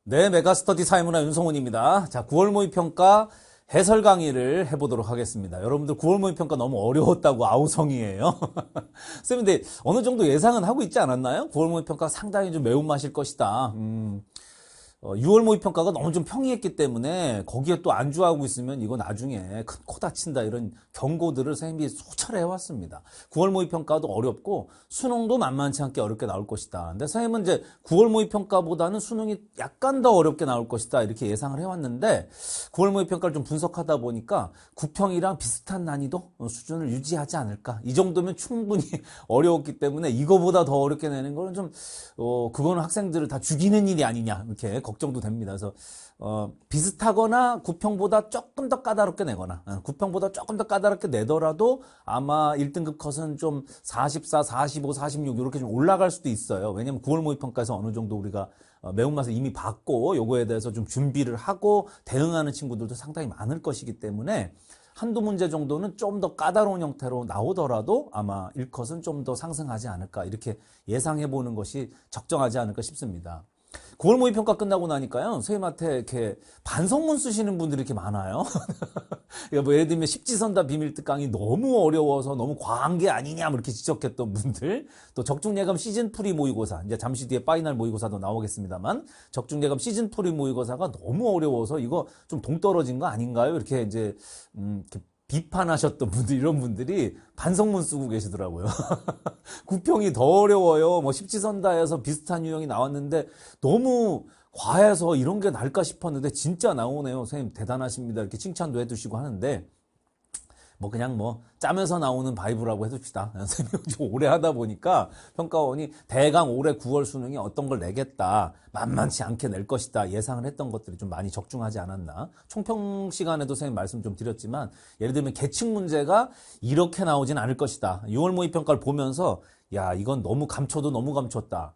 네, 메가스터디 사회문화 윤성훈입니다. 자, 9월 모의평가 해설 강의를 해보도록 하겠습니다. 여러분들 9월 모의평가 너무 어려웠다고 아우성이에요. 쌤, 근데 어느 정도 예상은 하고 있지 않았나요? 9월 모의평가 상당히 좀 매운맛일 것이다. 6월 모의평가가 너무 좀 평이했기 때문에 거기에 또 안주하고 있으면 이거 나중에 큰 코 다친다 이런 경고들을 선생님이 수차례 해왔습니다. 9월 모의평가도 어렵고 수능도 만만치 않게 어렵게 나올 것이다. 근데 선생님은 이제 9월 모의평가보다는 수능이 약간 더 어렵게 나올 것이다 이렇게 예상을 해왔는데 9월 모의평가를 좀 분석하다 보니까 9평이랑 비슷한 난이도 수준을 유지하지 않을까. 이 정도면 충분히 어려웠기 때문에 이거보다 더 어렵게 내는 거는 좀 그거는 학생들을 다 죽이는 일이 아니냐 이렇게 걱정도 됩니다. 그래서 비슷하거나 9평보다 조금 더 까다롭게 내거나 9평보다 조금 더 까다롭게 내더라도 아마 1등급 컷은 좀 44, 45, 46 이렇게 좀 올라갈 수도 있어요. 왜냐면 9월 모의평가에서 어느 정도 우리가 매운맛을 이미 봤고 요거에 대해서 좀 준비를 하고 대응하는 친구들도 상당히 많을 것이기 때문에 한두 문제 정도는 좀 더 까다로운 형태로 나오더라도 아마 1컷은 좀 더 상승하지 않을까 이렇게 예상해 보는 것이 적정하지 않을까 싶습니다. 9월 모의평가 끝나고 나니까요, 선생님한테 이렇게 반성문 쓰시는 분들이 이렇게 많아요. 그러니까 뭐 예를 들면 십지선다 비밀특 강의 너무 어려워서 너무 과한 게 아니냐, 뭐 이렇게 지적했던 분들, 또 적중예감 시즌3 모의고사, 이제 잠시 뒤에 파이널 모의고사도 나오겠습니다만, 적중예감 시즌3 모의고사가 너무 어려워서 이거 좀 동떨어진 거 아닌가요? 이렇게 이제, 이렇게 비판하셨던 분들, 이런 분들이 반성문 쓰고 계시더라고요. 9평이 더 어려워요. 뭐 십지선다에서 비슷한 유형이 나왔는데 너무 과해서 이런 게 날까 싶었는데 진짜 나오네요. 선생님 대단하십니다. 이렇게 칭찬도 해두시고 하는데 뭐 그냥 뭐 짜면서 나오는 바이브라고 해둡시다. 선생님이 좀 오래 하다 보니까 평가원이 대강 올해 9월 수능이 어떤 걸 내겠다. 만만치 않게 낼 것이다. 예상을 했던 것들이 좀 많이 적중하지 않았나. 총평 시간에도 선생님 말씀 좀 드렸지만 예를 들면 계층 문제가 이렇게 나오진 않을 것이다. 6월 모의평가를 보면서 야 이건 너무 감춰도 너무 감췄다.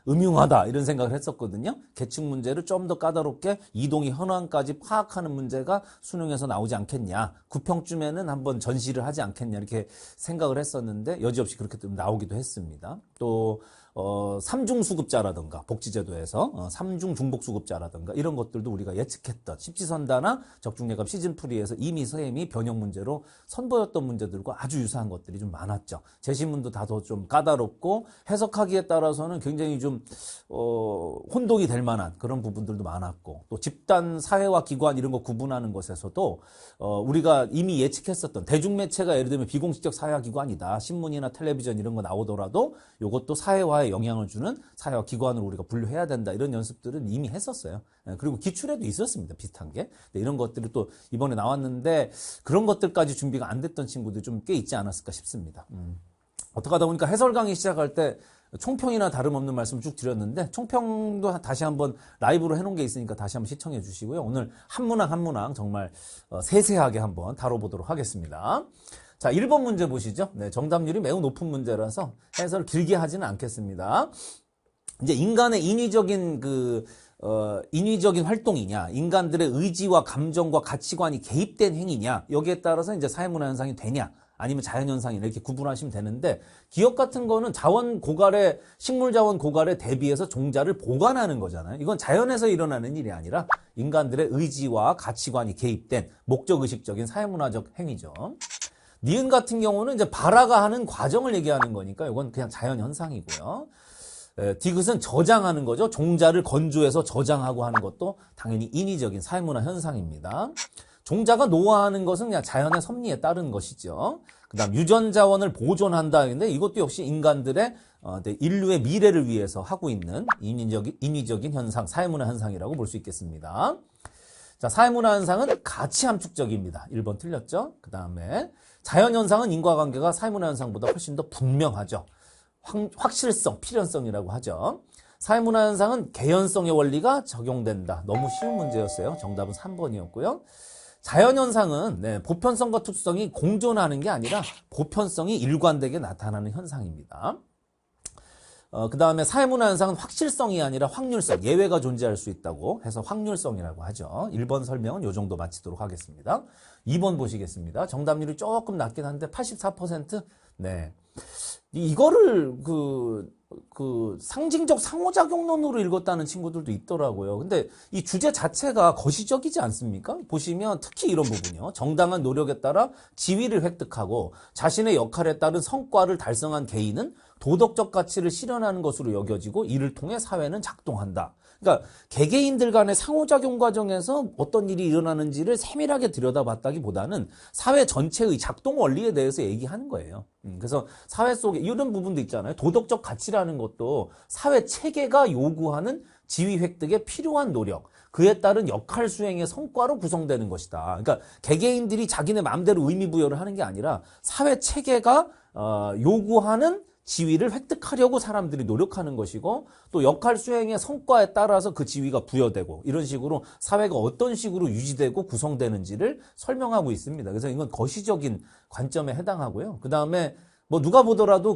음흉하다 이런 생각을 했었거든요. 계층 문제를 좀 더 까다롭게 이동이 현황까지 파악하는 문제가 수능에서 나오지 않겠냐. 9평쯤에는 한번 전시를 하지 않겠냐 이렇게 생각을 했었는데 여지없이 그렇게 좀 나오기도 했습니다. 또 3중 수급자라든가 복지제도에서 3중 중복 수급자라든가 이런 것들도 우리가 예측했던 십지선다나 적중예감 시즌3에서 이미 선생님이 변형 문제로 선보였던 문제들과 아주 유사한 것들이 좀 많았죠. 제시문도 다 더 좀 까다롭고 해석하기에 따라서는 굉장히 좀 혼동이 될 만한 그런 부분들도 많았고 또 집단 사회와 기관 이런 거 구분하는 것에서도 우리가 이미 예측했었던 대중매체가 예를 들면 비공식적 사회화 기관이다. 신문이나 텔레비전 이런 거 나오더라도 이것도 사회화에 영향을 주는 사회화 기관으로 우리가 분류해야 된다. 이런 연습들은 이미 했었어요. 그리고 기출에도 있었습니다. 비슷한 게. 이런 것들이 또 이번에 나왔는데 그런 것들까지 준비가 안 됐던 친구들이 좀 꽤 있지 않았을까 싶습니다. 어떻게 하다 보니까 해설 강의 시작할 때 총평이나 다름없는 말씀 쭉 드렸는데 총평도 다시 한번 라이브로 해놓은 게 있으니까 다시 한번 시청해 주시고요. 오늘 한 문항 한 문항 정말 세세하게 한번 다뤄보도록 하겠습니다. 자, 1번 문제 보시죠. 네, 정답률이 매우 높은 문제라서 해설 길게 하지는 않겠습니다. 이제 인간의 인위적인 활동이냐, 인간들의 의지와 감정과 가치관이 개입된 행위냐, 여기에 따라서 이제 사회문화 현상이 되냐, 아니면 자연현상이냐 이렇게 구분하시면 되는데 기업 같은 거는 식물자원 고갈에 대비해서 종자를 보관하는 거잖아요. 이건 자연에서 일어나는 일이 아니라 인간들의 의지와 가치관이 개입된 목적의식적인 사회문화적 행위죠. 니은 같은 경우는 이제 발화가 하는 과정을 얘기하는 거니까 이건 그냥 자연현상이고요. 디귿은 저장하는 거죠. 종자를 건조해서 저장하고 하는 것도 당연히 인위적인 사회문화 현상입니다. 종자가 노화하는 것은 그냥 자연의 섭리에 따른 것이죠. 그 다음 유전자원을 보존한다. 근데 이것도 역시 인간들의 인류의 미래를 위해서 하고 있는 인위적인 현상, 사회문화 현상이라고 볼 수 있겠습니다. 자, 사회문화 현상은 가치 함축적입니다. 1번 틀렸죠? 그 다음에 자연현상은 인과관계가 사회문화 현상보다 훨씬 더 분명하죠. 확실성, 필연성이라고 하죠. 사회문화 현상은 개연성의 원리가 적용된다. 너무 쉬운 문제였어요. 정답은 3번이었고요. 자연현상은 보편성과 특수성이 공존하는 게 아니라 보편성이 일관되게 나타나는 현상입니다. 그 다음에 사회문화 현상은 확실성이 아니라 확률성, 예외가 존재할 수 있다고 해서 확률성이라고 하죠. 1번 설명은 이 정도 마치도록 하겠습니다. 2번 보시겠습니다. 정답률이 조금 낮긴 한데 84%? 네. 이거를 상징적 상호작용론으로 읽었다는 친구들도 있더라고요. 근데 이 주제 자체가 거시적이지 않습니까? 보시면 특히 이런 부분이요. 정당한 노력에 따라 지위를 획득하고 자신의 역할에 따른 성과를 달성한 개인은 도덕적 가치를 실현하는 것으로 여겨지고 이를 통해 사회는 작동한다. 그러니까 개개인들 간의 상호작용 과정에서 어떤 일이 일어나는지를 세밀하게 들여다봤다기보다는 사회 전체의 작동 원리에 대해서 얘기하는 거예요. 그래서 사회 속에 이런 부분도 있잖아요. 도덕적 가치라는 것도 사회 체계가 요구하는 지위 획득에 필요한 노력, 그에 따른 역할 수행의 성과로 구성되는 것이다. 그러니까 개개인들이 자기네 마음대로 의미 부여를 하는 게 아니라 사회 체계가 요구하는 지위를 획득하려고 사람들이 노력하는 것이고 또 역할 수행의 성과에 따라서 그 지위가 부여되고 이런 식으로 사회가 어떤 식으로 유지되고 구성되는지를 설명하고 있습니다. 그래서 이건 거시적인 관점에 해당하고요. 그 다음에 뭐 누가 보더라도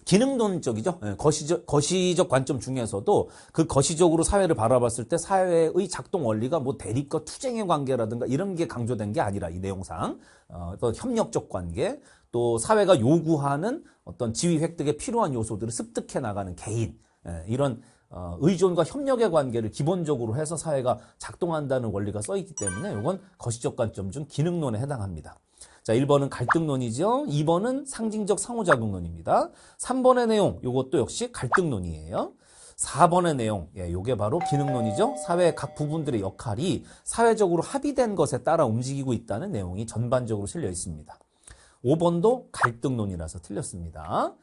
기능론적이죠. 거시적 관점 중에서도 그 거시적으로 사회를 바라봤을 때 사회의 작동 원리가 뭐 대립과 투쟁의 관계라든가 이런 게 강조된 게 아니라 이 내용상 또 협력적 관계 또 사회가 요구하는 어떤 지위 획득에 필요한 요소들을 습득해 나가는 개인 이런 의존과 협력의 관계를 기본적으로 해서 사회가 작동한다는 원리가 써있기 때문에 이건 거시적 관점 중 기능론에 해당합니다. 자, 1번은 갈등론이죠. 2번은 상징적 상호작용론입니다. 3번의 내용, 이것도 역시 갈등론이에요. 4번의 내용, 요게 바로 기능론이죠. 사회의 각 부분들의 역할이 사회적으로 합의된 것에 따라 움직이고 있다는 내용이 전반적으로 실려 있습니다. 5번도 갈등론이라서 틀렸습니다.